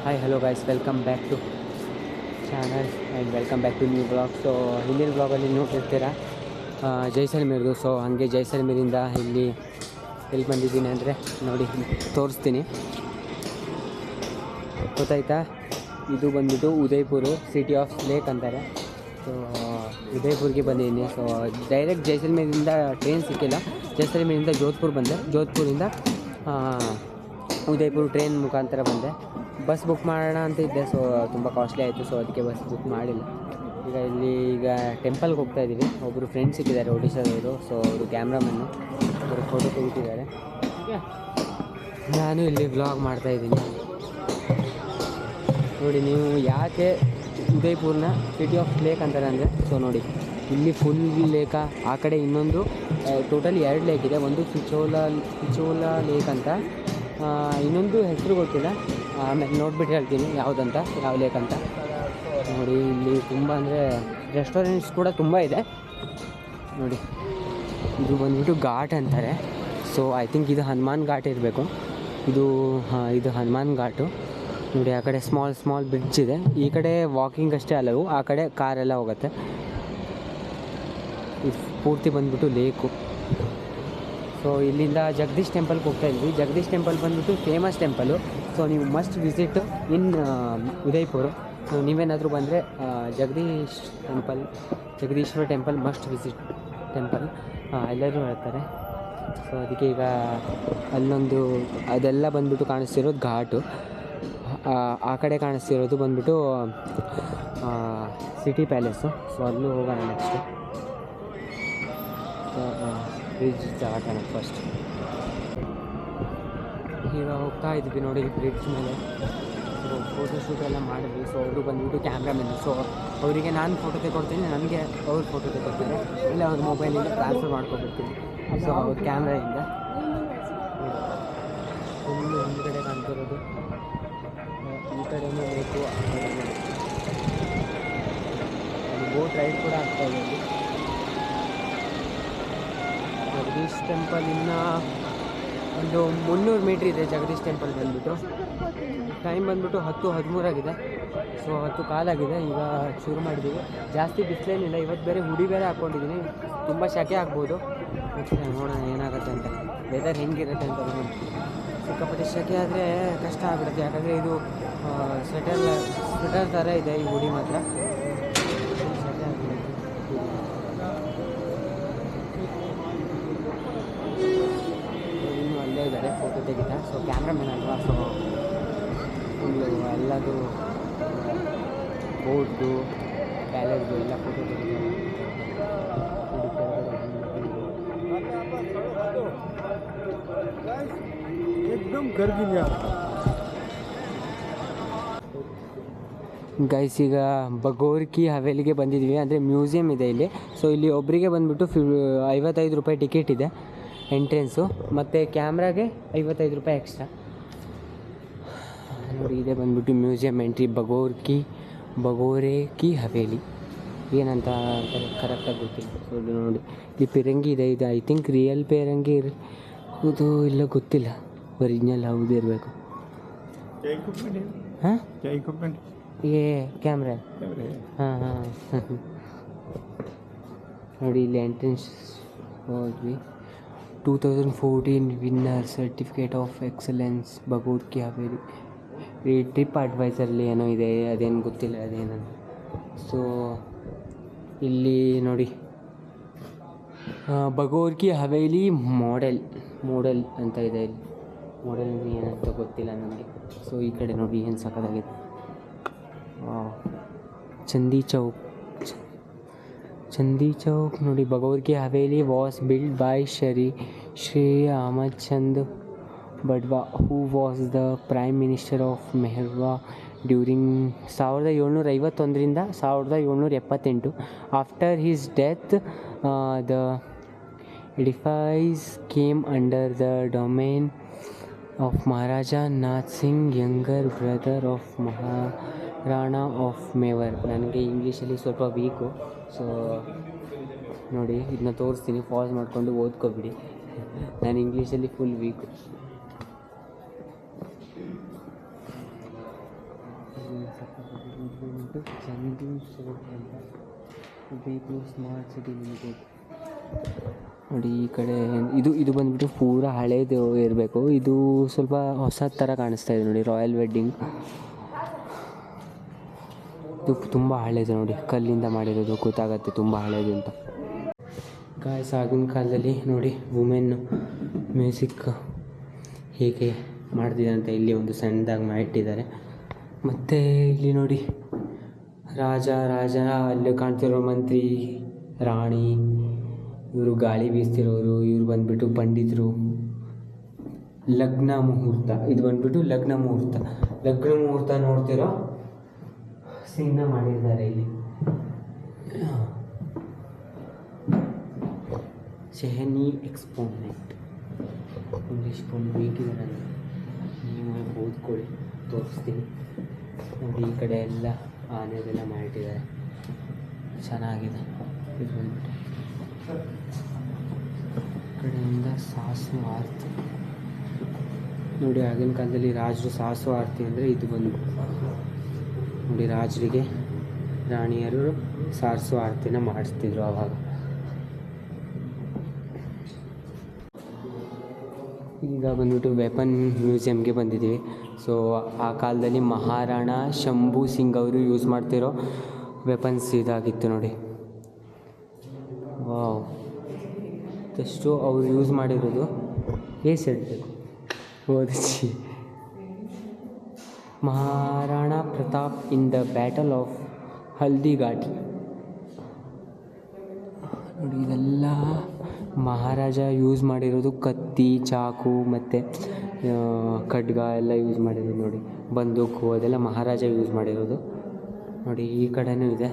Hi hello guys, welcome back to channel and welcome back to new blog. So ಹಿಂದಿನ ಬ್ಲಾಗಲ್ಲಿ ನೋಡ್ತಿರ್ತೀರ ಜೈಸಲ್ಮೇರ್ದು. So ಹಾಗೆ ಜೈಸಲ್ಮೇರಿಂದ ಎಲ್ಲಿ ಬಂದಿದ್ದೀನಿ ಅಂದರೆ ನೋಡಿ ತೋರಿಸ್ತೀನಿ, ಗೊತ್ತಾಯ್ತಾ? ಇದು ಬಂದ್ಬಿಟ್ಟು ಉದಯ್ಪುರು, ಸಿಟಿ ಆಫ್ ಲೇಕ್ ಅಂತಾರೆ. ಸೊ ಉದಯ್ಪುರ್ಗೆ ಬಂದಿದ್ದೀನಿ. ಸೊ ಡೈರೆಕ್ಟ್ ಜೈಸಲ್ಮೇರಿಂದ ಟ್ರೈನ್ ಸಿಕ್ಕಿಲ್ಲ. ಜೈಸಲ್ಮೇರಿಂದ ಜೋಧ್ಪುರ್ ಬಂದೆ, ಜೋಧ್ಪುರಿಂದ ಉದಯ್ಪುರ್ ಟ್ರೈನ್ ಮುಖಾಂತರ ಬಂದೆ. ಬಸ್ ಬುಕ್ ಮಾಡೋಣ ಅಂತ ಇದ್ದೆ, ಸೊ ತುಂಬ ಕಾಸ್ಟ್ಲಿ ಆಯಿತು. ಸೊ ಅದಕ್ಕೆ ಬಸ್ ಬುಕ್ ಮಾಡಿಲ್ಲ. ಈಗ ಟೆಂಪಲ್ಗೆ ಹೋಗ್ತಾ ಇದ್ದೀವಿ. ಒಬ್ಬರು ಫ್ರೆಂಡ್ಸ್ ಸಿಕ್ಕಿದ್ದಾರೆ ಒಡಿಶಾದವರು. ಸೊ ಅವರು ಕ್ಯಾಮ್ರಾಮನ್ನು, ಅವರು ಫೋಟೋ ತೆಗಿತಿದ್ದಾರೆ. ನಾನು ಇಲ್ಲಿ ವ್ಲಾಗ್ ಮಾಡ್ತಾಯಿದ್ದೀನಿ. ನೋಡಿ, ನೀವು ಯಾಕೆ ಉದಯ್ಪುರ್ನ ಸಿಟಿ ಆಫ್ ಲೇಕ್ ಅಂತಾರೆ ಅಂದರೆ, ಸೊ ನೋಡಿ ಇಲ್ಲಿ ಫುಲ್ ಲೇಕ, ಆ ಕಡೆ ಇನ್ನೊಂದು ಟೋಟಲ್ 2 ಲೇಕ್ ಇದೆ. ಒಂದು ಪಿಚೋಲಾ ಲೇಕ್ ಅಂತ, ಇನ್ನೊಂದು ಹೆಸರು ಗೊತ್ತಿಲ್ಲ, ಆಮೇಲೆ ನೋಡ್ಬಿಟ್ಟು ಹೇಳ್ತೀನಿ ಯಾವುದಂತ, ಯಾವ ಲೇಕ್ ಅಂತ. ನೋಡಿ ಇಲ್ಲಿ ತುಂಬ ಅಂದರೆ ರೆಸ್ಟೋರೆಂಟ್ಸ್ ಕೂಡ ತುಂಬ ಇದೆ. ನೋಡಿ ಇದು ಬಂದ್ಬಿಟ್ಟು ಘಾಟ್ ಅಂತಾರೆ. ಸೊ ಐ ಥಿಂಕ್ ಇದು ಹನುಮಾನ್ ಘಾಟ್ ಇರಬೇಕು. ಇದು ಹನುಮಾನ್ ಘಾಟು. ನೋಡಿ ಆ ಕಡೆ ಸ್ಮಾಲ್ ಬ್ರಿಡ್ಜ್ ಇದೆ. ಈ ಕಡೆ ವಾಕಿಂಗ್ ಅಷ್ಟೇ ಅಲ್ಲವು, ಆ ಕಡೆ ಕಾರೆಲ್ಲ ಹೋಗುತ್ತೆ. ಇದು ಪೂರ್ತಿ ಬಂದ್ಬಿಟ್ಟು ಲೇಕು. ಸೊ ಇಲ್ಲಿಂದ ಜಗದೀಶ್ ಟೆಂಪಲ್ಗೆ ಹೋಗ್ತಾ ಇದ್ವಿ. ಜಗದೀಶ್ ಟೆಂಪಲ್ ಬಂದ್ಬಿಟ್ಟು ಫೇಮಸ್ ಟೆಂಪಲು. ಸೊ ನೀವು ಮಸ್ಟ್ ವಿಸಿಟ್ ಇನ್ ಉದಯ್ಪುರ್. ಸೊ ನೀವೇನಾದರೂ ಬಂದರೆ ಜಗದೀಶ್ವರ ಟೆಂಪಲ್ ಮಸ್ಟ್ ವಿಸಿಟ್ ಟೆಂಪಲ್ ಎಲ್ಲರೂ ಹೇಳ್ತಾರೆ. ಸೊ ಅದಕ್ಕೆ ಈಗ ಅಲ್ಲೊಂದು ಅದೆಲ್ಲ ಬಂದ್ಬಿಟ್ಟು ಕಾಣಿಸ್ತಿರೋದು ಘಾಟು. ಆ ಕಡೆ ಕಾಣಿಸ್ತಿರೋದು ಬಂದ್ಬಿಟ್ಟು ಸಿಟಿ ಪ್ಯಾಲೇಸು. ಸೊ ಅಲ್ಲೂ ಹೋಗೋಣ ನೆಕ್ಸ್ಟು. Bridge ದಾಟೋಣ first. ಈಗ ಹೋಗ್ತಾ ಇದ್ವಿ ನೋಡಿ ಬ್ರಿಡ್ಜ್ ಮೇಲೆ. ಸೊ ಫೋಟೋಶೂಟ್ ಎಲ್ಲ ಮಾಡಿದ್ವಿ. ಸೊ ಅವರು ಬಂದ್ಬಿಟ್ಟು ಕ್ಯಾಮ್ರಾಮೆನ್ನು. ಸೊ ಅವರಿಗೆ ನಾನು ಫೋಟೋ ತೆಗೊಡ್ತೀನಿ, ನನಗೆ ಅವ್ರು ಫೋಟೋ ತೆಗೊಡ್ತೀನಿ. ಇಲ್ಲ ಅವ್ರ ಮೊಬೈಲಿಂದ ಟ್ರಾನ್ಸ್ಫರ್ ಮಾಡ್ಕೊಬಿಡ್ತೀನಿ. ಸೊ ಅವ್ರ ಕ್ಯಾಮ್ರಾಯಿಂದ ಫುಲ್ಲು ಹಿಂದ್ಗಡೆ ಕಾಣ್ತಿರೋದು. ಈ ಕಡೆಯೂ ಬೇಕು, ಆ ಕಡೆಯೂ ಅದು ಬೋಟ್ ರೈಡ್ ಕೂಡ ಆಗ್ತಾಯಿದೆ ಅಲ್ಲಿ. ಜಗದೀಶ್ ಟೆಂಪಲ್ ಇನ್ನೂ ಒಂದು 300 ಮೀಟ್ರ್ ಇದೆ. ಜಗದೀಶ್ ಟೆಂಪಲ್ ಬಂದ್ಬಿಟ್ಟು ಟೈಮ್ ಬಂದ್ಬಿಟ್ಟು 10:13 ಆಗಿದೆ. ಸೊ 10 ಕಾಲಾಗಿದೆ. ಈಗ ಶುರು ಮಾಡಿದ್ದೀವಿ. ಜಾಸ್ತಿ ಬಿಸಿಲೇನಿಲ್ಲ. ಇವತ್ತು ಬೇರೆ ಹುಡಿ ಬೇರೆ ಹಾಕ್ಕೊಂಡಿದ್ದೀನಿ. ತುಂಬ ಸೆಕೆ ಆಗ್ಬೋದು. ನೆಕ್ಸ್ಟ್ ನೋಡೋಣ ಏನಾಗುತ್ತೆ ಅಂತ, ವೆದರ್ ಹೆಂಗಿರುತ್ತೆ ಅಂತ. ಸಿಕ್ಕಾಪಟ್ಟೆ ಸೆಕೆ ಆದರೆ ಕಷ್ಟ ಆಗಿಬಿಡುತ್ತೆ. ಯಾಕಂದರೆ ಇದು ಸ್ವೆಟರ್ ಥರ ಇದೆ ಈ ಹುಡಿ ಮಾತ್ರ. ಸೆಕೆ ಆಗಿಬಿಡುತ್ತೆ. ಇನ್ನೂ ಅಲ್ಲೇ ಇದ್ದಾರೆ ಫೋಟೋ ತೆಗಿತಾ. ಸೊ ಕ್ಯಾಮ್ರಾಮನ್ ಅಲ್ವಾ, ಸೊ ಫುಲ್ಲು ಎಲ್ಲದು ಬೋಟ್ದು ಪ್ಯಾಲೇಸ್ದು ಎಲ್ಲ ಫೋಟೋ ತೆಗಿತಾರೆ. ಗೈಸ್ ಈಗ ಬಗೋರ್ ಕಿ ಹವೇಲಿಗೆ ಬಂದಿದ್ವಿ. ಅಂದರೆ ಮ್ಯೂಸಿಯಮ್ ಇದೆ ಇಲ್ಲಿ. ಸೊ ಇಲ್ಲಿ ಒಬ್ಬರಿಗೆ ಬಂದುಬಿಟ್ಟು 55 ರೂಪಾಯಿ ಟಿಕೆಟ್ ಇದೆ ಎಂಟ್ರೆನ್ಸು, ಮತ್ತು ಕ್ಯಾಮ್ರಾಗೆ 55 ರೂಪಾಯಿ ಎಕ್ಸ್ಟ್ರಾ. ನೋಡಿ ಇದೇ ಬಂದ್ಬಿಟ್ಟು ಮ್ಯೂಸಿಯಮ್ ಎಂಟ್ರಿ, ಬಗೋರೆ ಕಿ ಹವೇಲಿ ಏನಂತ ಕರೆಕ್ಟಾಗಿ ಗೊತ್ತಿಲ್ಲ. ಸೊ ನೋಡಿ ಇಲ್ಲಿ ಪಿರಂಗಿ ಇದೆ. ಇದು ಐ ಥಿಂಕ್ ರಿಯಲ್ ಪಿರಂಗಿ ಹೌದು ಇಲ್ಲ ಗೊತ್ತಿಲ್ಲ, ಒರಿಜಿನಲ್ ಹೌದು ಇರಬೇಕು. ಹಾಂ ಏ ಕ್ಯಾಮ್ರಾ ಹಾಂ ನೋಡಿ ಇಲ್ಲಿ ಎಂಟ್ರೆನ್ಸ್ ಹೋದ್ವಿ. 2014 winner certificate of excellence ಬಗೋರ್ ki Haveli. ಈ ಟ್ರಿಪ್ ಅಡ್ವೈಸರಲ್ಲಿ ಏನೋ ಇದೆ, ಅದೇನು ಗೊತ್ತಿಲ್ಲ ಅದೇನಂತ. ಸೊ ಇಲ್ಲಿ ನೋಡಿ ಬಗೋರ್ ಕಿ ಹವೇಲಿ ಮಾಡೆಲ್ ಅಂತ ಇದೆ. ಇಲ್ಲಿ ಮಾಡೆಲ್ ಅಂದರೆ ಏನಂತ ಗೊತ್ತಿಲ್ಲ ನನಗೆ. ಸೊ ಈ ಕಡೆ ನೋಡಿ ಏನು ಸಕ್ಕತ್ತಾಗಿದೆ. ಚಂದಿ ಚೌಕ್ ನೋಡಿ. Bagore ki Haveli was built by Shri Ahmad Chand Badwa, who was the prime minister of Mewar during 1751ರಿಂದ 1778. After his death the edifice came under the domain of Maharaja Nath Singh, younger brother of Maharana of Mewar. ನನಗೆ ಇಂಗ್ಲೀಷಲ್ಲಿ ಸ್ವಲ್ಪ ವೀಕು. ಸೊ ನೋಡಿ ಇದನ್ನ ತೋರಿಸ್ತೀನಿ, ಪಾಸ್ ಮಾಡಿಕೊಂಡು ಓದ್ಕೊಬಿಡಿ. ನಾನು ಇಂಗ್ಲೀಷಲ್ಲಿ ಫುಲ್ ವೀಕು. ಬಂದ್ಬಿಟ್ಟು ಜಂಗಲ್ ಸೋಪ್ ಅಂತ ಉದಯ್ಪುರ್ ಸ್ಮಾರ್ಟ್ ಸಿಟಿ ಲಿಮಿಟೆಡ್ ನೋಡಿ. ಈ ಕಡೆ ಇದು ಬಂದ್ಬಿಟ್ಟು ಪೂರ ಹಳೇದು ಇರಬೇಕು. ಇದು ಸ್ವಲ್ಪ ಹೊಸ ಥರ ಕಾಣಿಸ್ತಾ ಇದೆ ನೋಡಿ. ರಾಯಲ್ ವೆಡ್ಡಿಂಗ್ ಇದು ತುಂಬ ಹಳೇದು ನೋಡಿ, ಕಲ್ಲಿಂದ ಮಾಡಿರೋದು, ಗೊತ್ತಾಗತ್ತೆ ತುಂಬ ಹಳೇದು ಅಂತ. ಗಾಯ್ಸ್, ಆಗಿನ ಕಾಲದಲ್ಲಿ ನೋಡಿ ವುಮೆನ್ ಮ್ಯೂಸಿಕ್ ಹೇಗೆ ಮಾಡ್ತಿದ್ದಾರೆ ಅಂತ ಇಲ್ಲಿ ಒಂದು ಸಣ್ಣದಾಗಿ ಮಾಡಿಟ್ಟಿದ್ದಾರೆ. ಮತ್ತು ಇಲ್ಲಿ ನೋಡಿ ರಾಜ ಅಲ್ಲಿ ಕಾಣ್ತಿರೋ ಮಂತ್ರಿ, ರಾಣಿ, ಇವರು ಗಾಳಿ ಬೀಸ್ತಿರೋರು, ಇವ್ರು ಬಂದುಬಿಟ್ಟು ಪಂಡಿತರು. ಲಗ್ನ ಮುಹೂರ್ತ, ಇದು ಬಂದುಬಿಟ್ಟು ಲಗ್ನ ಮುಹೂರ್ತ ನೋಡ್ತಿರೋ ಸೀನ್ನ ಮಾಡಿದ್ದಾರೆ ಇಲ್ಲಿ. ಶೆಹನಿ ಎಕ್ಸ್ಪೋನೆಂಟ್ ಇಂಗ್ಲೀಷ್ ಫುಲ್ ಬೇಕಿದ್ದಾರೆ, ನೀವು ಓದ್ಕೊಳ್ಳಿ, ತೋರಿಸ್ತೀನಿ ನೋಡಿ. ಈ ಕಡೆ ಎಲ್ಲ ಆನೆದೆಲ್ಲ ಮಾಡಿಟ್ಟಿದ್ದಾರೆ, ಚೆನ್ನಾಗಿದೆ. ಇದು ಬಂದ್ಬಿಟ್ಟು ಕಡೆಯಿಂದ ಸಾಸು ಆರತಿ ನೋಡಿ. ಆಗಿನ ಕಾಲದಲ್ಲಿ ರಾಜರು ಸಾಸು ಆರತಿ ಅಂದರೆ ಇದು ಬಂದು ನೋಡಿ, ರಾಜರಿಗೆ ರಾಣಿಯರು ಸಾಸು ಆರತಿನ ಮಾಡಿಸ್ತಿದ್ರು ಆವಾಗ. ಈಗ ಬಂದ್ಬಿಟ್ಟು ವೆಪನ್ ಮ್ಯೂಸಿಯಮ್ಗೆ ಬಂದಿದ್ದೀವಿ. ಸೊ ಆ ಕಾಲದಲ್ಲಿ ಮಹಾರಾಣ ಶಂಭು ಸಿಂಗ್ ಅವರು ಯೂಸ್ ಮಾಡ್ತಿರೋ ವೆಪನ್ಸ್ ಇದಾಗಿತ್ತು ನೋಡಿ. ವಾವ್, ಎಷ್ಟು ಅವ್ರು ಯೂಸ್ ಮಾಡಿರೋದು ಹೇಳ್ಬೇಕು ಓದಿಸಿ. Maharana Pratap in the battle of Haldighati ನೋಡಿ. ಇದೆಲ್ಲ ಮಹಾರಾಜ ಯೂಸ್ ಮಾಡಿರೋದು, ಕತ್ತಿ, ಚಾಕು ಮತ್ತು ಖಡ್ಗ ಎಲ್ಲ ಯೂಸ್ ಮಾಡಿರೋದು ನೋಡಿ. ಬಂದೂಕು ಅದೆಲ್ಲ ಮಹಾರಾಜ ಯೂಸ್ ಮಾಡಿರೋದು ನೋಡಿ. ಈ ಕಡೆನೂ ಇದೆ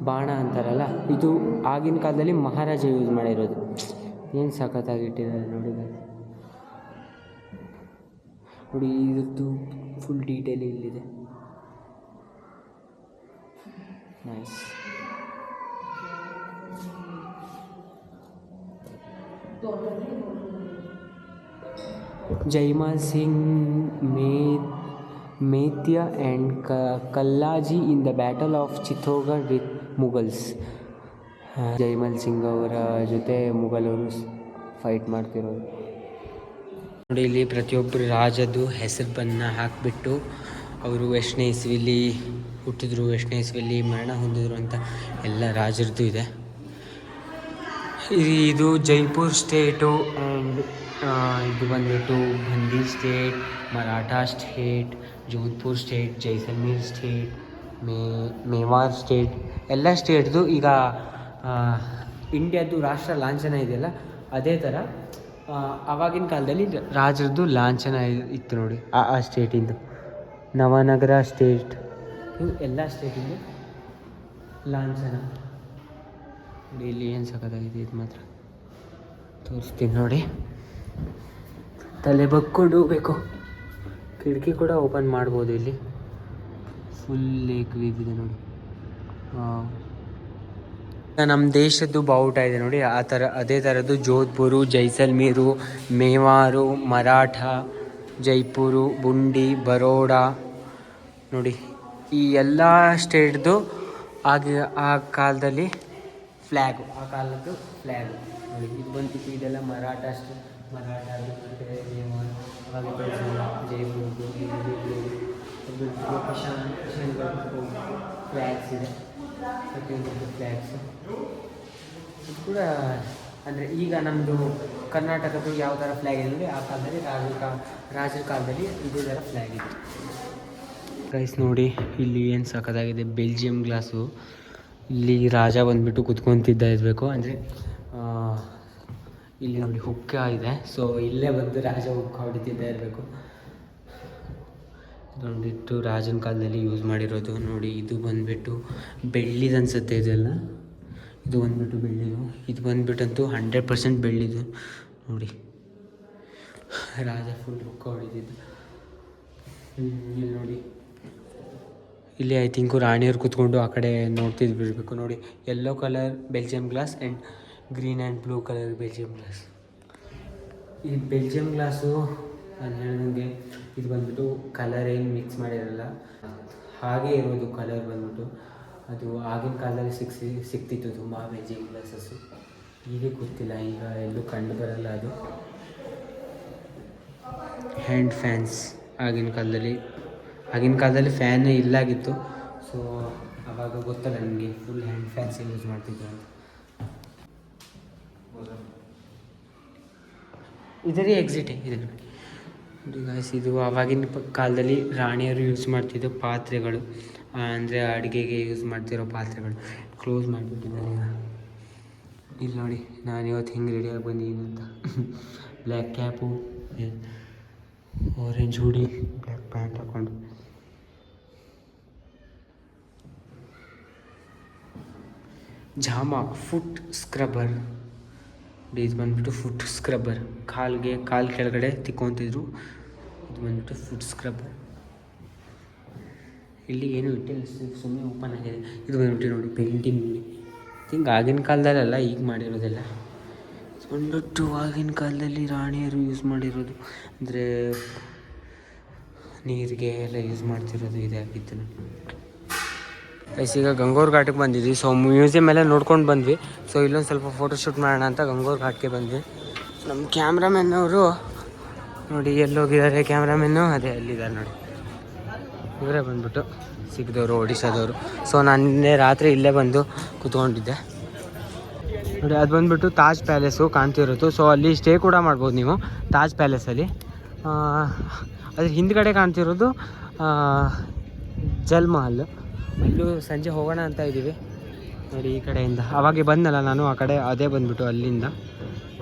ಬಾಣ ಅಂತಾರಲ್ಲ, ಇದು ಆಗಿನ ಕಾಲದಲ್ಲಿ ಮಹಾರಾಜ ಯೂಸ್ ಮಾಡಿರೋದು. ಏನು ಸಖತ್ತಾಗಿಟ್ಟಿದ್ದಾರೆ ನೋಡಿ ನೋಡಿ. ಇದ್ದು ಫುಲ್ ಡೀಟೇಲ್ ಇಲ್ಲಿದೆ, nice. Jaimal Singh Mertiya and Kallaji in the battle of Chittorgarh with Mughals. Jaimal Singh ಅವರ ಜೊತೆ ಮುಘಲರು ಫೈಟ್ ಮಾಡ್ತಿರೋದು ನೋಡಿ. ಇಲ್ಲಿ ಪ್ರತಿಯೊಬ್ಬರು ರಾಜದ್ದು ಹೆಸರನ್ನು ಹಾಕಿಬಿಟ್ಟು ಅವರು ಎಷ್ಟನೇ ಇಸ್ವಿಲಿ ಹುಟ್ಟಿದ್ರು, ಎಷ್ಟನೇ ಇಸ್ವಿಲಿ ಮರಣ ಹೊಂದಿದ್ರು ಅಂತ ಎಲ್ಲ ರಾಜರದ್ದು ಇದೆ. ಇದು ಜೈಪುರ್ ಸ್ಟೇಟು ಆ್ಯಂಡ್ ಇದು ಬಂದ್ಬಿಟ್ಟು ಬಂದಿ state, Maratha state, Jodhpur state, Jaisalmer state, Mewar state, ಎಲ್ಲ ಸ್ಟೇಟ್ದು ಈಗ ಇಂಡಿಯಾದ್ದು ರಾಷ್ಟ್ರ ಲಾಂಛನ ಇದೆಯಲ್ಲ ಅದೇ ಥರ ಆವಾಗಿನ ಕಾಲದಲ್ಲಿ ರಾಜರದ್ದು ಲಾಂಛನ ಇತ್ತು ನೋಡಿ. ಆ ಸ್ಟೇಟಿಂದು ನವನಗರ ಸ್ಟೇಟ್, ಇವು ಎಲ್ಲ ಸ್ಟೇಟಿಂದು ಲಾಂಛನ ನೋಡಿ. ಇಲ್ಲಿ ಏನು ಸಖತ್ತಾಗಿದೆ, ಇದು ಮಾತ್ರ ತೋರಿಸ್ತೀನಿ ನೋಡಿ. ತಲೆ ಬಗ್ಕೊಂಡು ಹೋಗ್ಬೇಕು. ಕಿಟಕಿ ಕೂಡ ಓಪನ್ ಮಾಡ್ಬೋದು ಇಲ್ಲಿ. ಫುಲ್ ಲೇಕ್ ವ್ಯೂ ಇದೆ ನೋಡಿ. ನಮ್ಮ ದೇಶದ್ದು ಬಾವುಟ ಇದೆ ನೋಡಿ, ಆ ಥರ ಅದೇ ಥರದ್ದು ಜೋಧ್ಪುರು, ಜೈಸಲ್ಮೇರು, ಮೇವಾರು, ಮರಾಠ, ಜೈಪುರು, ಬುಂಡಿ, ಬರೋಡ ನೋಡಿ. ಈ ಎಲ್ಲ ಸ್ಟೇಟ್ದು ಆ ಕಾಲದಲ್ಲಿ ಫ್ಲ್ಯಾಗು, ಆ ಕಾಲದ್ದು ಫ್ಲ್ಯಾಗು ನೋಡಿ. ಇದು ಬಂತು, ಇದೆಲ್ಲ ಮರಾಠ ಜೈಪುರದ್ದು ಫ್ಲ್ಯಾಗ್ಸ್ ಇದೆ, ಪ್ರತಿಯೊಂದು ಫ್ಲ್ಯಾಗ್ಸು. ಇದು ಕೂಡ ಅಂದರೆ ಈಗ ನಮ್ಮದು ಕರ್ನಾಟಕದ್ದು ಯಾವ ಥರ ಫ್ಲ್ಯಾಗ್ ಇದೆ ಆ ಕಾಲದಲ್ಲಿ ರಾಜರ ಕಾಲದಲ್ಲಿ ಇದೇ ಥರ ಫ್ಲ್ಯಾಗ್ ಇದೆ. ಗೈಸ್ ನೋಡಿ, ಇಲ್ಲಿ ಏನು ಸಖತ್ತಾಗಿದೆ ಬೆಲ್ಜಿಯಂ ಗ್ಲಾಸು. ಇಲ್ಲಿ ರಾಜ ಬಂದುಬಿಟ್ಟು ಕುತ್ಕೊತಿದ್ದ ಇರಬೇಕು, ಅಂದರೆ ಇಲ್ಲಿ ನೋಡಿ ಹುಕ್ಕ ಇದೆ. ಸೊ ಇಲ್ಲೇ ಬಂದು ರಾಜ ಹುಕ್ಕ ಹೊಡಿತಿದ್ದ ಇರಬೇಕು. ನೋಡಿಟ್ಟು ರಾಜನ ಕಾಲದಲ್ಲಿ ಯೂಸ್ ಮಾಡಿರೋದು ನೋಡಿ. ಇದು ಬಂದುಬಿಟ್ಟು ಬೆಳ್ಳಿದು ಅನಿಸುತ್ತೆ ಇದೆಲ್ಲ. ಇದು ಬಂದುಬಿಟ್ಟು ಬೆಳ್ಳಿದು, ಇದು ಬಂದುಬಿಟ್ಟಂತೂ 100% ಬೆಳ್ಳಿದು ನೋಡಿ. ರಾಜ ಫುಲ್ ಹುಕ್ಕ ಹೊಡಿತಿದ್ದು. ಇಲ್ಲಿ ನೋಡಿ, ಇಲ್ಲಿ ಐ ಥಿಂಕು ರಾಣಿಯವ್ರು ಕೂತ್ಕೊಂಡು ಆ ಕಡೆ ನೋಡ್ತಿದ್ಬಿಡ್ಬೇಕು ನೋಡಿ. Yellow colour Belgium glass and green and blue colour Belgium glass. ಈ ಬೆಲ್ಜಿಯಂ ಗ್ಲಾಸು ನಾನು ಹೇಳಿದಂಗೆ ಇದು ಬಂದುಬಿಟ್ಟು ಕಲರ್ ಏನು ಮಿಕ್ಸ್ ಮಾಡಿರಲ್ಲ, ಹಾಗೆ ಇರೋದು ಕಲರ್ ಬಂದ್ಬಿಟ್ಟು. ಅದು ಆಗಿನ ಕಾಲದಲ್ಲಿ ಸಿಗ್ತಿತ್ತು ತುಂಬ ಮ್ಯಾಜಿಕ್ ಗ್ಲಾಸಸ್ಸು. ಈಗ ಗೊತ್ತಿಲ್ಲ, ಈಗ ಎಲ್ಲೂ ಕಂಡು ಬರಲ್ಲ ಅದು. ಹ್ಯಾಂಡ್ ಫ್ಯಾನ್ಸ್ ಆಗಿನ ಕಾಲದಲ್ಲಿ ಫ್ಯಾನೇ ಇಲ್ಲಾಗಿತ್ತು. ಸೊ ಆವಾಗ ಗೊತ್ತಲ್ಲ ನನಗೆ ಫುಲ್ ಹ್ಯಾಂಡ್ ಫ್ಯಾನ್ಸ್ ಯೂಸ್ ಮಾಡ್ತಿದ್ರು ಅಂತ. ಇದರೇ ಎಕ್ಸಿಟ್ ಇದೆ ನೋಡಿ ಗಾಯ್ಸ್. ಇದು ಆವಾಗಿನ ಕಾಲದಲ್ಲಿ ರಾಣಿಯರು ಯೂಸ್ ಮಾಡ್ತಿದ್ದು ಪಾತ್ರೆಗಳು, ಅಂದರೆ ಅಡುಗೆಗೆ ಯೂಸ್ ಮಾಡ್ತಿರೋ ಪಾತ್ರೆಗಳು. ಕ್ಲೋಸ್ ಮಾಡಿಬಿಟ್ಟಿದ್ದಾರೆ ಈಗ. ಇಲ್ಲಿ ನೋಡಿ ನಾನು ಇವತ್ತು ಹಿಂಗೆ ರೆಡಿಯಾಗಿ ಬಂದಿದ್ದೀನಿ ಅಂತ. ಬ್ಲ್ಯಾಕ್ ಕ್ಯಾಪು, ಆರೆಂಜ್ ಹುಡಿ, ಬ್ಲ್ಯಾಕ್ ಪ್ಯಾಂಟ್ ಹಾಕ್ಕೊಂಡು. ಜಾಮಾ ಫುಟ್ ಸ್ಕ್ರಬ್ಬರ್. ಇದು ಬಂದುಬಿಟ್ಟು ಫುಟ್ ಸ್ಕ್ರಬ್ಬರ್, ಕಾಲು ಕೆಳಗಡೆ ತಿಕ್ಕೊತಿದ್ರು. ಇದು ಬಂದುಬಿಟ್ಟು ಫುಟ್ ಸ್ಕ್ರಬ್ಬರ್. ಇಲ್ಲಿ ಏನೂ ಇಟ್ಟಿಲ್ಲ, ಸುಮ್ಮನೆ ಓಪನ್ ಆಗಿದೆ. ಇದು ಬಂದುಬಿಟ್ಟು ನೋಡಿ ಪೇಂಟಿಂಗ್ ನೋಡಿ. ಹಿಂಗೆ ಆಗಿನ ಕಾಲದಲ್ಲೆಲ್ಲ ಈಗ ಮಾಡಿರೋದೆಲ್ಲ ಬಂದುಬಿಟ್ಟು ಆಗಿನ ಕಾಲದಲ್ಲಿ ರಾಣಿಯರು ಯೂಸ್ ಮಾಡಿರೋದು, ಅಂದರೆ ನೀರಿಗೆ ಎಲ್ಲ ಯೂಸ್ ಮಾಡ್ತಿರೋದು ಇದೇ ಆಗಿತ್ತು. ಈಗ ಗಂಗೋರ್ ಘಾಟಿಗೆ ಬಂದಿದ್ವಿ. ಸೊ ಮ್ಯೂಸಿಯಮ್ ಎಲ್ಲ ನೋಡ್ಕೊಂಡು ಬಂದ್ವಿ. ಸೊ ಇಲ್ಲೊಂದು ಸ್ವಲ್ಪ ಫೋಟೋಶೂಟ್ ಮಾಡೋಣ ಅಂತ ಗಂಗೋರ್ ಘಾಟ್ಗೆ ಬಂದ್ವಿ. ನಮ್ಮ ಕ್ಯಾಮ್ರಾಮನ್ ಅವರು ನೋಡಿ ಎಲ್ಲೋಗಿದ್ದಾರೆ. ಕ್ಯಾಮ್ರಾಮೆನ್ನು ಅದೇ ಅಲ್ಲಿದ್ದಾರೆ ನೋಡಿ. ಇವರೇ ಬಂದ್ಬಿಟ್ಟು ಸಿಕ್ಕಿದವರು, ಒಡಿಶಾದವರು. ಸೊ ನಾನು ನಿನ್ನೆ ರಾತ್ರಿ ಇಲ್ಲೇ ಬಂದು ಕೂತ್ಕೊಂಡಿದ್ದೆ ನೋಡಿ. ಅದು ಬಂದುಬಿಟ್ಟು ತಾಜ್ ಪ್ಯಾಲೇಸು ಕಾಣ್ತಿರೋದು. ಸೊ ಅಲ್ಲಿ ಸ್ಟೇ ಕೂಡ ಮಾಡ್ಬೋದು ನೀವು ತಾಜ್ ಪ್ಯಾಲೇಸಲ್ಲಿ. ಅದ್ರ ಹಿಂದ್ಗಡೆ ಕಾಣ್ತಿರೋದು ಜಲ್ ಮಹಲ್. ಅಲ್ಲೂ ಸಂಜೆ ಹೋಗೋಣ ಅಂತ ಇದ್ದೀವಿ ನೋಡಿ. ಈ ಕಡೆಯಿಂದ ಅವಾಗೆ ಬಂದಲ್ಲ ನಾನು, ಆ ಕಡೆ ಅದೇ ಬಂದುಬಿಟ್ಟು ಅಲ್ಲಿಂದ.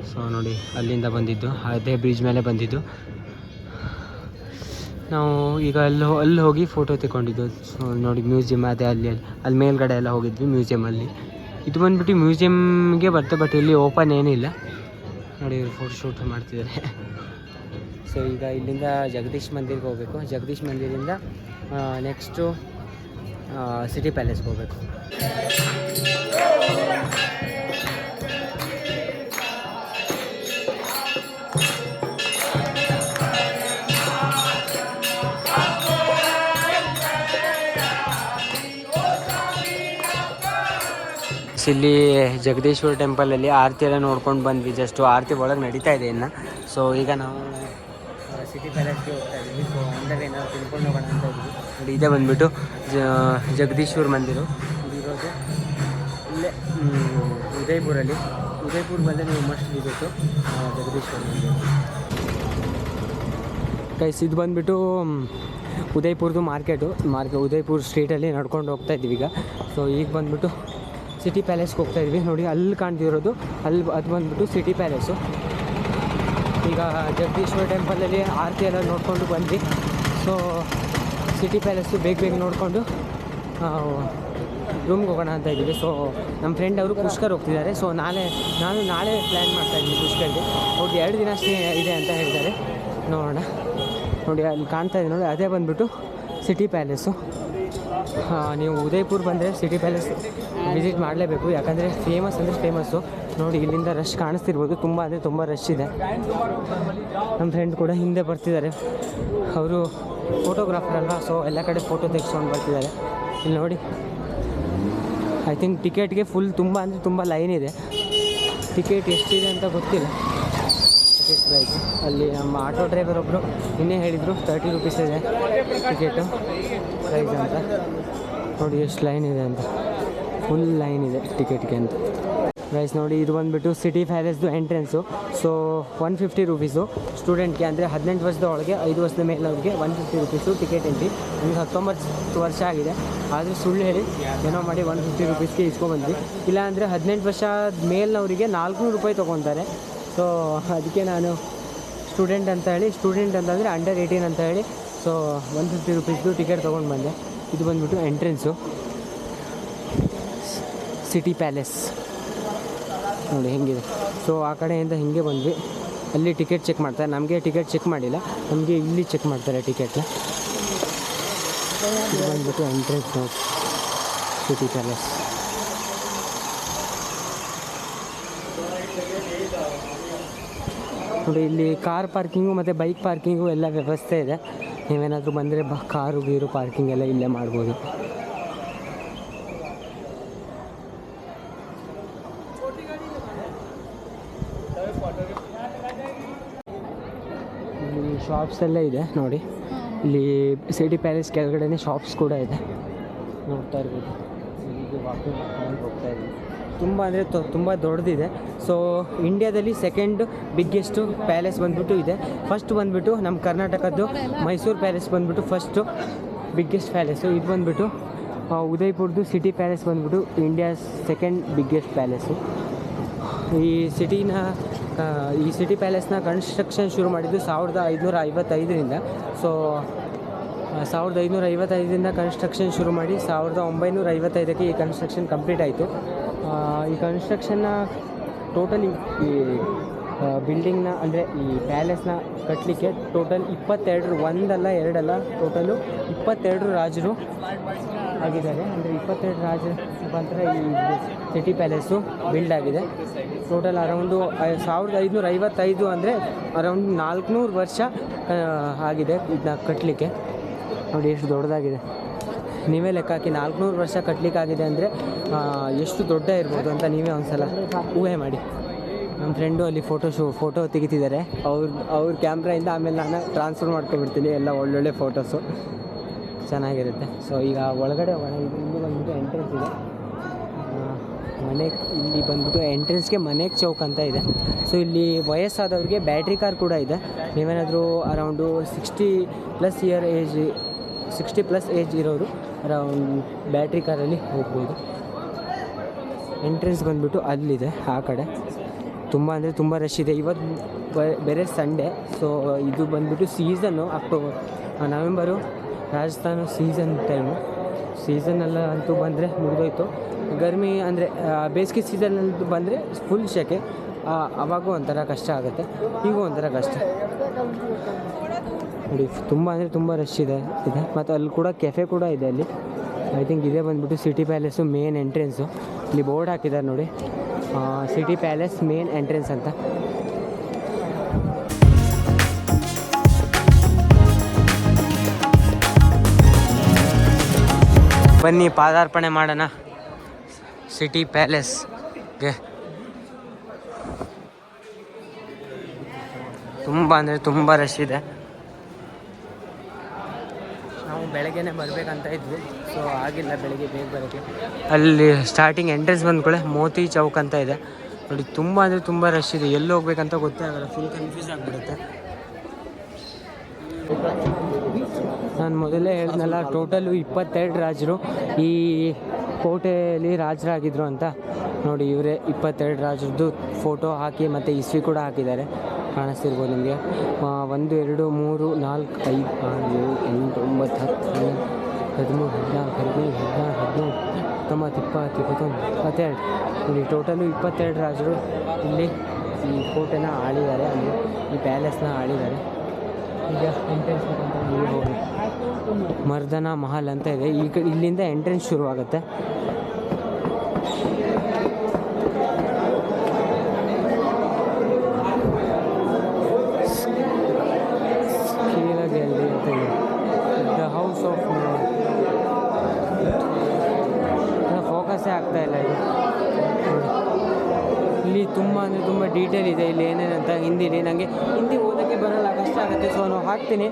ಸೊ ನೋಡಿ ಅಲ್ಲಿಂದ ಬಂದಿದ್ದು, ಅದೇ ಬ್ರಿಡ್ಜ್ ಮೇಲೆ ಬಂದಿದ್ದು ನಾವು. ಈಗ ಅಲ್ಲಿ ಹೋಗಿ ಫೋಟೋ ತಗೊಂಡಿದ್ದು. ಸೊ ನೋಡಿ ಮ್ಯೂಸಿಯಮ್ ಅದೇ ಅಲ್ಲಿ ಮೇಲ್ಗಡೆ ಎಲ್ಲ ಹೋಗಿದ್ವಿ ಮ್ಯೂಸಿಯಮಲ್ಲಿ. ಇದು ಬಂದುಬಿಟ್ಟು ಮ್ಯೂಸಿಯಮ್ಗೆ ಬರ್ತದೆ, ಬಟ್ ಇಲ್ಲಿ ಓಪನ್ ಏನಿಲ್ಲ ನೋಡಿ. ಫೋಟೋ ಶೂಟ್ ಮಾಡ್ತಿದ್ದಾರೆ. ಸೊ ಈಗ ಇಲ್ಲಿಂದ ಜಗದೀಶ್ ಮಂದಿರ್ಗೆ ಹೋಗಬೇಕು. ಜಗದೀಶ್ ಮಂದಿರಿಂದ ನೆಕ್ಸ್ಟು ಸಿಟಿ ಪ್ಯಾಲೇಸ್ಗೆ ಹೋಗಬೇಕು. ಇಲ್ಲಿ ಜಗದೀಶ್ವರ ಟೆಂಪಲಲ್ಲಿ ಆರತಿ ಎಲ್ಲ ನೋಡ್ಕೊಂಡು ಬಂದ್ವಿ. ಜಸ್ಟು ಆರತಿ ಒಳಗೆ ನಡೀತಾ ಇದೆ ಇನ್ನು. ಸೊ ಈಗ ನಾವು ಸಿಟಿ ಪ್ಯಾಲೇಸ್ಗೆ ಹೋಗ್ತಾ ಇದ್ದೀವಿ. ಸೊ ಅಂದರೆ ನಾವು ತಿಳ್ಕೊಂಡು ಹೋಗೋಣ ಅಂತ ಇದ್ವಿ ನೋಡಿ. ಇದೇ ಬಂದುಬಿಟ್ಟು ಜಗದೀಶ್ವರ ಮಂದಿರ. ಇದಿರೋದು ಇಲ್ಲೇ ಉದಯಪುರಲ್ಲಿ. ಉದಯಪುರ ಬಂದರೆ ನೀವು ಮಸ್ಟ್ ಇರಬೇಕು ಜಗದೀಶ್ವರ ಮಂದಿರ. ಗೈಸ್ ಇದು ಬಂದುಬಿಟ್ಟು ಉದಯಪುರದು ಮಾರ್ಕೆಟು. ಉದಯಪುರ ಸ್ಟ್ರೀಟಲ್ಲಿ ನಡ್ಕೊಂಡು ಹೋಗ್ತಾ ಇದ್ದೀವಿ ಈಗ. ಸೊ ಈಗ ಬಂದುಬಿಟ್ಟು ಸಿಟಿ ಪ್ಯಾಲೇಸ್ಗೆ ಹೋಗ್ತಾ ಇದ್ವಿ ನೋಡಿ. ಅಲ್ಲಿ ಕಾಣ್ತಿರೋದು ಅದು ಬಂದುಬಿಟ್ಟು ಸಿಟಿ ಪ್ಯಾಲೇಸು. ಈಗ ಜಗದೀಶ್ವರ ಟೆಂಪಲಲ್ಲಿ ಆರತಿ ಎಲ್ಲ ನೋಡಿಕೊಂಡು ಬಂದ್ವಿ. ಸೊ ಸಿಟಿ ಪ್ಯಾಲೇಸು ಬೇಗ ನೋಡಿಕೊಂಡು ರೂಮ್ಗೆ ಹೋಗೋಣ ಅಂತ ಇದ್ದೀವಿ. ಸೊ ನಮ್ಮ ಫ್ರೆಂಡ್ ಅವರು ಪುಷ್ಕರ್ ಹೋಗ್ತಿದ್ದಾರೆ. ಸೊ ನಾನು ನಾಳೆ ಪ್ಲ್ಯಾನ್ ಮಾಡ್ತಾಯಿದ್ದೀನಿ ಪುಷ್ಕರ್ಗೆ. ಅವ್ರಿಗೆ 2 ದಿನ ಅಷ್ಟೇ ಇದೆ ಅಂತ ಹೇಳ್ತಾರೆ. ನೋಡೋಣ ನೋಡಿ. ಅಲ್ಲಿ ಕಾಣ್ತಾ ಇದೆ ನೋಡಿ, ಅದೇ ಬಂದುಬಿಟ್ಟು ಸಿಟಿ ಪ್ಯಾಲೇಸು. ನೀವು ಉದಯಪುರ ಬಂದರೆ ಸಿಟಿ ಪ್ಯಾಲೇಸ್ ವಿಸಿಟ್ ಮಾಡಲೇಬೇಕು, ಯಾಕಂದರೆ ಫೇಮಸ್ ಅಂದರೆ ಫೇಮಸ್ಸು ನೋಡಿ. ಇಲ್ಲಿಂದ ರಶ್ ಕಾಣಿಸ್ತಿರ್ಬೋದು, ತುಂಬ ಅಂದರೆ ತುಂಬ ರಶ್ ಇದೆ. ನಮ್ಮ ಫ್ರೆಂಡ್ ಕೂಡ ಹಿಂದೆ ಬರ್ತಿದ್ದಾರೆ. ಅವರು ಫೋಟೋಗ್ರಾಫರ್ ಅಲ್ವಾ, ಸೊ ಎಲ್ಲ ಕಡೆ ಫೋಟೋ ತೆಗೆಸ್ಕೊಂಡು ಬರ್ತಿದ್ದಾರೆ. ಇಲ್ಲಿ ನೋಡಿ, ಐ ಥಿಂಕ್ ಟಿಕೆಟ್ಗೆ ಫುಲ್ ತುಂಬ ಅಂದರೆ ತುಂಬ ಲೈನ್ ಇದೆ. ಟಿಕೆಟ್ ಎಷ್ಟಿದೆ ಅಂತ ಗೊತ್ತಿಲ್ಲ ಟಿಕೆಟ್ ಪ್ರೈಸ್. ಅಲ್ಲಿ ನಮ್ಮ ಆಟೋ ಡ್ರೈವರ್ ಒಬ್ಬರು ಇನ್ನೇ ಹೇಳಿದರು 30 ರೂಪೀಸ್ ಇದೆ ಟಿಕೆಟು ಪ್ರೈಸ್ ಅಂತ. ನೋಡಿ ಎಷ್ಟು ಲೈನ್ ಇದೆ ಅಂತ, ಫುಲ್ ಲೈನ್ ಇದೆ ಟಿಕೆಟ್ಗೆ ಅಂತ. ಪ್ರೈಸ್ ನೋಡಿ, ಇದು ಬಂದುಬಿಟ್ಟು ಸಿಟಿ ಪ್ಯಾಲೇಸ್ದು ಎಂಟ್ರೆನ್ಸು. ಸೊ 150 ರೂಪೀಸು ಸ್ಟೂಡೆಂಟ್ಗೆ, ಅಂದರೆ 18 ವರ್ಷದ ಒಳಗೆ 5 ವರ್ಷದ ಮೇಲವ್ರಿಗೆ 150 ರೂಪೀಸು ಟಿಕೆಟ್ ಎಂಟ್ರಿ. ನನಗೆ 19 ವರ್ಷ ಆಗಿದೆ, ಆದರೆ ಸುಳ್ಳು ಹೇಳಿ ಏನೋ ಮಾಡಿ 150 ರೂಪೀಸ್ಗೆ ಇಸ್ಕೊಬಂದ್ವಿ. ಇಲ್ಲಾಂದರೆ 18 ವರ್ಷ ಮೇಲಿನವರಿಗೆ 400 ರೂಪಾಯಿ ತೊಗೊತಾರೆ. ಸೊ ಅದಕ್ಕೆ ನಾನು ಸ್ಟೂಡೆಂಟ್ ಅಂತಂದರೆ ಅಂಡರ್ 18 ಅಂತ ಹೇಳಿ ಸೊ 150 ರೂಪೀಸ್ದು ಟಿಕೆಟ್ ತೊಗೊಂಡು ಬಂದೆ. ಇದು ಬಂದುಬಿಟ್ಟು ಎಂಟ್ರೆನ್ಸು ಸಿಟಿ ಪ್ಯಾಲೇಸ್ ನೋಡಿ ಹೆಂಗಿದೆ. ಸೊ ಆ ಕಡೆಯಿಂದ ಹಿಂಗೆ ಬಂದ್ವಿ. ಅಲ್ಲಿ ಟಿಕೆಟ್ ಚೆಕ್ ಮಾಡ್ತಾರೆ. ನಮಗೆ ಟಿಕೆಟ್ ಚೆಕ್ ಮಾಡಿಲ್ಲ, ನಮಗೆ ಇಲ್ಲಿ ಚೆಕ್ ಮಾಡ್ತಾರೆ ಟಿಕೆಟ್ನ. ಇದು ಬಂದುಬಿಟ್ಟು ಎಂಟ್ರೆನ್ಸ್ ನೋಡಿ ಸಿಟಿ ಪ್ಯಾಲೇಸ್. ನೋಡಿ ಇಲ್ಲಿ ಕಾರ್ ಪಾರ್ಕಿಂಗು ಮತ್ತು ಬೈಕ್ ಪಾರ್ಕಿಂಗು ಎಲ್ಲ ವ್ಯವಸ್ಥೆ ಇದೆ. ನೀವೇನಾದರೂ ಬಂದರೆ ಕಾರು ಗೀರು ಪಾರ್ಕಿಂಗ್ ಎಲ್ಲ ಇಲ್ಲೇ ಮಾಡ್ಬೋದು. ಇಲ್ಲಿ ಶಾಪ್ಸ್ ಎಲ್ಲ ಇದೆ ನೋಡಿ. ಇಲ್ಲಿ ಸಿಟಿ ಪ್ಯಾಲೇಸ್ ಕೆಳಗಡೆ ಶಾಪ್ಸ್ ಕೂಡ ಇದೆ, ನೋಡ್ತಾ ಇರ್ಬೋದು. ಇದು ವಾಕಿಂಗ್ ಮಾಡ್ಕೊಂಡು ಹೋಗ್ತಾ ಇದ್ದೀವಿ. ತುಂಬ ಅಂದರೆ ತುಂಬ ದೊಡ್ಡದಿದೆ. ಸೊ ಇಂಡಿಯಾದಲ್ಲಿ ಸೆಕೆಂಡ್ ಬಿಗ್ಗೆಸ್ಟು ಪ್ಯಾಲೇಸ್ ಬಂದುಬಿಟ್ಟು ಇದೆ. ಫಸ್ಟ್ ಬಂದುಬಿಟ್ಟು ನಮ್ಮ ಕರ್ನಾಟಕದ್ದು ಮೈಸೂರು ಪ್ಯಾಲೇಸ್ ಬಂದುಬಿಟ್ಟು ಫಸ್ಟು ಬಿಗ್ಗೆಸ್ಟ್ ಪ್ಯಾಲೇಸು. ಇದು ಬಂದುಬಿಟ್ಟು ಉದಯ್ಪುರದ್ದು ಸಿಟಿ ಪ್ಯಾಲೇಸ್ ಬಂದುಬಿಟ್ಟು ಇಂಡಿಯಾಸ್ ಸೆಕೆಂಡ್ ಬಿಗ್ಗೆಸ್ಟ್ ಪ್ಯಾಲೇಸು. ಈ ಸಿಟಿ ಪ್ಯಾಲೇಸ್ನ ಕನ್ಸ್ಟ್ರಕ್ಷನ್ ಶುರು ಮಾಡಿದ್ದು 1555ರಿಂದ. ಸೊ 1555ರಿಂದ ಕನ್ಸ್ಟ್ರಕ್ಷನ್ ಶುರು ಮಾಡಿ 1955ಕ್ಕೆ ಈ ಕನ್ಸ್ಟ್ರಕ್ಷನ್ ಕಂಪ್ಲೀಟ್ ಆಯಿತು. ಈ ಕನ್ಸ್ಟ್ರಕ್ಷನ್ನ ಟೋಟಲಿ ಈ ಬಿಲ್ಡಿಂಗ್ನ ಅಂದರೆ ಈ ಪ್ಯಾಲೇಸ್ನ ಕಟ್ಟಲಿಕ್ಕೆ ಟೋಟಲ್ 22 ಒಂದಲ್ಲ ಎರಡಲ್ಲ ಟೋಟಲು 22 ರಾಜರು ಆಗಿದ್ದಾರೆ. ಅಂದರೆ 22 ರಾಜರ ಮುಖಾಂತರ ಈ ಸಿಟಿ ಪ್ಯಾಲೇಸು ಬಿಲ್ಡ್ ಆಗಿದೆ. ಟೋಟಲ್ ಅರೌಂಡು 1555 ಅಂದರೆ ಅರೌಂಡ್ 400 ವರ್ಷ ಆಗಿದೆ ಇದನ್ನ ಕಟ್ಟಲಿಕ್ಕೆ. ನೋಡಿ ಎಷ್ಟು ದೊಡ್ಡದಾಗಿದೆ, ನೀವೇ ಲೆಕ್ಕ ಹಾಕಿ. 400 ವರ್ಷ ಕಟ್ಟಲಿಕ್ಕಾಗಿದೆ ಅಂದರೆ ಎಷ್ಟು ದೊಡ್ಡ ಇರ್ಬೋದು ಅಂತ ನೀವೇ ಒಂದು ಸಲ ಊಹೆ ಮಾಡಿ. ನಮ್ಮ ಫ್ರೆಂಡು ಅಲ್ಲಿ ಫೋಟೋ ತೆಗಿತಿದ್ದಾರೆ. ಅವ್ರ ಕ್ಯಾಮ್ರಾಯಿಂದ ಆಮೇಲೆ ನಾನು ಟ್ರಾನ್ಸ್ಫರ್ ಮಾಡ್ಕೊಬಿಡ್ತೀನಿ ಎಲ್ಲ ಒಳ್ಳೊಳ್ಳೆ ಫೋಟೋಸು, ಚೆನ್ನಾಗಿರುತ್ತೆ. ಸೊ ಈಗ ಒಳಗಡೆ ಇಲ್ಲಿ ಬಂದ್ಬಿಟ್ಟು ಎಂಟ್ರೆನ್ಸ್ ಇದೆ. ಇಲ್ಲಿ ಬಂದ್ಬಿಟ್ಟು ಎಂಟ್ರೆನ್ಸ್ಗೆ ಮನೆಗೆ ಚೌಕ್ ಅಂತ ಇದೆ. ಸೊ ಇಲ್ಲಿ ವಯಸ್ಸಾದವ್ರಿಗೆ ಬ್ಯಾಟ್ರಿ ಕಾರ್ ಕೂಡ ಇದೆ. ನೀವೇನಾದರೂ ಅರೌಂಡು 60+ ಏಜ್ ಇರೋರು ಅರೌಂಡ್ ಬ್ಯಾಟ್ರಿ ಕಾರಲ್ಲಿ ಹೋಗ್ಬೋದು. ಎಂಟ್ರೆನ್ಸ್ ಬಂದುಬಿಟ್ಟು ಅಲ್ಲಿದೆ ಆ ಕಡೆ. ತುಂಬ ಅಂದರೆ ತುಂಬ ರಶ್ ಇದೆ. ಇವತ್ತು ಬೇರೆ ಸಂಡೇ. ಸೊ ಇದು ಬಂದುಬಿಟ್ಟು season November Rajasthan season time. ಸೀಸನ್ನೆಲ್ಲ ಅಂತೂ ಬಂದರೆ ಮುಗಿದೋಯ್ತು. ಗರ್ಮಿ ಅಂದರೆ ಬೇಸಿಗೆ ಸೀಸನ್ನಂತೂ ಬಂದರೆ ಫುಲ್ ಸೆಕೆ, ಅವಾಗೂ ಒಂಥರ ಕಷ್ಟ ಆಗುತ್ತೆ, ಈಗೂ ಒಂಥರ ಕಷ್ಟ ನೋಡಿ. ತುಂಬ ಅಂದರೆ ತುಂಬ ರಶ್ ಇದೆ. ಮತ್ತು ಅಲ್ಲಿ ಕೂಡ ಕೆಫೆ ಕೂಡ ಇದೆ ಅಲ್ಲಿ. ಐ ಥಿಂಕ್ ಇದೇ ಬಂದುಬಿಟ್ಟು ಸಿಟಿ ಪ್ಯಾಲೇಸು ಮೇನ್ ಎಂಟ್ರೆನ್ಸು. ಇಲ್ಲಿ ಬೋರ್ಡ್ ಹಾಕಿದ್ದಾರೆ ನೋಡಿ, ಸಿಟಿ ಪ್ಯಾಲೇಸ್ ಮೇನ್ ಎಂಟ್ರೆನ್ಸ್ ಅಂತ. ಬನ್ನಿ ಪಾದಾರ್ಪಣೆ ಮಾಡೋಣ ಸಿಟಿ ಪ್ಯಾಲೇಸ್ಗೆ. ತುಂಬ ಅಂದರೆ ತುಂಬ ರಶ್ ಇದೆ. ನಾವು ಬೆಳಗ್ಗೆನೇ ಬರಬೇಕಂತ ಇದ್ವಿ, ಸೊ ಆಗಿಲ್ಲ ಬೆಳಗ್ಗೆ ಬೇಗ ಬರೋಕ್ಕೆ. ಅಲ್ಲಿ ಸ್ಟಾರ್ಟಿಂಗ್ ಎಂಟ್ರೆನ್ಸ್ ಬಂದ್ಕೊಳ್ಳೆ ಮೋತಿ ಚೌಕ್ ಅಂತ ಇದೆ ನೋಡಿ. ತುಂಬ ಅಂದರೆ ತುಂಬ ರಶ್ ಇದೆ, ಎಲ್ಲಿ ಹೋಗ್ಬೇಕಂತ ಗೊತ್ತೇ ಆಗಲ್ಲ, ಫುಲ್ ಕನ್ಫ್ಯೂಸ್ ಆಗಿಬಿಡುತ್ತೆ. ನಾನು ಮೊದಲೇ ಹೇಳಿದ್ನಲ್ಲ, ಟೋಟಲು 22 ರಾಜರು ಈ ಕೋಟೆಯಲ್ಲಿ ರಾಜರಾಗಿದ್ದರು ಅಂತ. ನೋಡಿ ಇವರೇ 22 ರಾಜರದ್ದು ಫೋಟೋ ಹಾಕಿ ಮತ್ತು ಇಸ್ವಿ ಕೂಡ ಹಾಕಿದ್ದಾರೆ, ಕಾಣಿಸ್ತಿರ್ಬೋದು ನಿಮಗೆ. 1 2 3 4 5 6 7 8 9 10 11 12 13 14 15 16 17 18 19 20 21 22 ನೋಡಿ ಟೋಟಲು 22 ರಾಜರು ಇಲ್ಲಿ ಈ ಕೋಟೆನ ಆಳಿದ್ದಾರೆ, ಅಂದರೆ ಈ ಪ್ಯಾಲೇಸ್ನ ಆಳಿದ್ದಾರೆ. ಈಗ ಎಂಟ್ರೆನ್ಸ್ ಅಂತ ನೀವು ಹೋಗಿ ಮರ್ದನ ಮಹಲ್ ಅಂತ ಇದೆ. ಇಲ್ಲಿಂದ ಎಂಟ್ರೆನ್ಸ್ ಶುರುವಾಗುತ್ತೆ. ದ ಹೌಸ್ ಆಫ್ ಫೋಕಸ್ಸೇ ಆಗ್ತಾ ಇಲ್ಲ ಇದು ನೋಡಿ. ಇಲ್ಲಿ ತುಂಬ ಅಂದರೆ ತುಂಬ ಡೀಟೇಲ್ ಇದೆ. ಇಲ್ಲಿ ಏನೇನಂತ ಹಿಂದಿಲಿ, ನನಗೆ ಹಿಂದಿ ಓದೋಕ್ಕೆ ಬರೋಲ್ಲ, ಕಷ್ಟ ಆಗುತ್ತೆ. ಸೊ ನಾವು ಹಾಕ್ತೀನಿ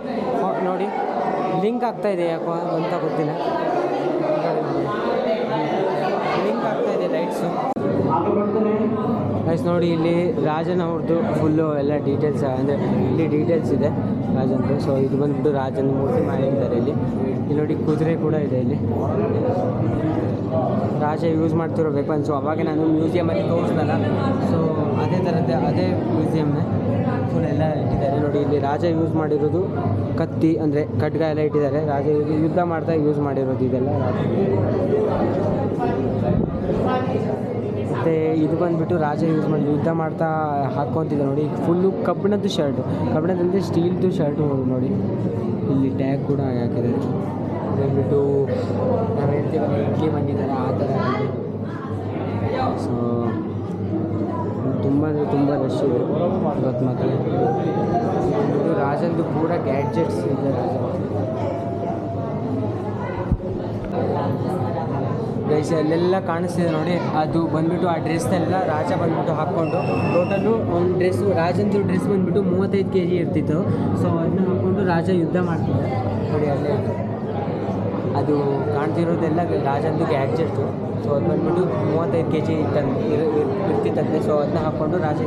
ನೋಡಿ, ಲಿಂಕ್ ಆಗ್ತಾಯಿದೆ ಯಾಕೋ ಅಂತ ಗೊತ್ತಿಲ್ಲ. ಲಿಂಕ್ ಆಗ್ತಾಯಿದೆ ಲೈಟ್ಸು ಗೈಸ್ ನೋಡಿ. ಇಲ್ಲಿ ರಾಜನವ್ರದ್ದು ಫುಲ್ಲು ಎಲ್ಲ ಡೀಟೇಲ್ಸ್, ಅಂದರೆ ಇಲ್ಲಿ ಡೀಟೇಲ್ಸ್ ಇದೆ ರಾಜಂದು. ಸೊ ಇದು ಬಂದುಬಿಟ್ಟು ರಾಜನ ಮೂರ್ತಿ ಮಾಡಿದ್ದಾರೆ ಇಲ್ಲಿ ನೋಡಿ. ಕುದುರೆ ಕೂಡ ಇದೆ ಇಲ್ಲಿ, ರಾಜ ಯೂಸ್ ಮಾಡ್ತಿರೋ ವೆಪನ್ಸು. ಅವಾಗ ನಾನು ಮ್ಯೂಸಿಯಮಲ್ಲಿ ತೋರಿಸ್ದಲ್ಲ, ಸೊ ಅದೇ ಥರದ್ದೇ ಅದೇ ಮ್ಯೂಸಿಯಮ್ನೇ ಫುಲ್ ಎಲ್ಲ ಇಟ್ಟಿದ್ದಾರೆ ನೋಡಿ. ಇಲ್ಲಿ ರಾಜ ಯೂಸ್ ಮಾಡಿರೋದು ಕತ್ತಿ, ಅಂದರೆ ಖಡ್ಗ ಎಲ್ಲ ಇಟ್ಟಿದ್ದಾರೆ. ರಾಜ ಯುದ್ಧ ಮಾಡ್ತಾ ಯೂಸ್ ಮಾಡಿರೋದು ಇದೆಲ್ಲ ರಾಜ. ಮತ್ತು ಇದು ಬಂದುಬಿಟ್ಟು ರಾಜ ಯೂಸ್ ಮಾಡಿ ಯುದ್ಧ ಮಾಡ್ತಾ ಹಾಕ್ಕೊತಿದ್ದೆ ನೋಡಿ. ಫುಲ್ಲು ಕಬ್ಬಿಣದ್ದು ಶರ್ಟು, ಕಬ್ಬಿಣದಲ್ಲಿ ಸ್ಟೀಲ್ದು ಶರ್ಟು ನೋಡಿ. ಇಲ್ಲಿ ಟ್ಯಾಗ್ ಕೂಡ ಹಾಕಿದ್ದಾರೆ. ಬಂದುಬಿಟ್ಟು ನಾವು ಹೇಳ್ತೀವಲ್ಲ ಇಡ್ಲಿ ಬಂದಿದ್ದಾರೆ ಆ ಥರ. ಸೊ ತುಂಬ ಅಂದರೆ ತುಂಬ ರಶ್ ಇದೆ ಇವತ್ತು ಮಾತ್ರ. ಇದು ರಾಜಂದು ಪೂರ ಗ್ಯಾಡ್ಜೆಟ್ಸ್ ಇದೆ ರಾಜ. ಗೈಸ್ ಅಲ್ಲೆಲ್ಲ ಕಾಣಿಸ್ತಿದೆ ನೋಡಿ, ಅದು ಬಂದುಬಿಟ್ಟು ಆ ಡ್ರೆಸ್ನೆಲ್ಲ ರಾಜ ಬಂದುಬಿಟ್ಟು ಹಾಕ್ಕೊಂಡು ಟೋಟಲು ಅವ್ನ ಡ್ರೆಸ್ಸು ರಾಜಂದು ಡ್ರೆಸ್ ಬಂದುಬಿಟ್ಟು 35 kg ಇರ್ತಿತ್ತು. ಸೊ ಅದನ್ನ ಹಾಕ್ಕೊಂಡು ರಾಜ ಯುದ್ಧ ಮಾಡ್ತಿದ್ದ ನೋಡಿ ಅಲ್ಲೇ. ಅದು ಕಾಣ್ತಿರೋದೆಲ್ಲ ರಾಜಂದು ಗ್ಯಾಡ್ಜೆಟ್ಟು. ಸೊ ಅದು ಬಂದುಬಿಟ್ಟು 35 kg ಇರ್ತಿತ್ತಂತೆ. ಸೊ ಅದನ್ನ ಹಾಕ್ಕೊಂಡು ರಾಜ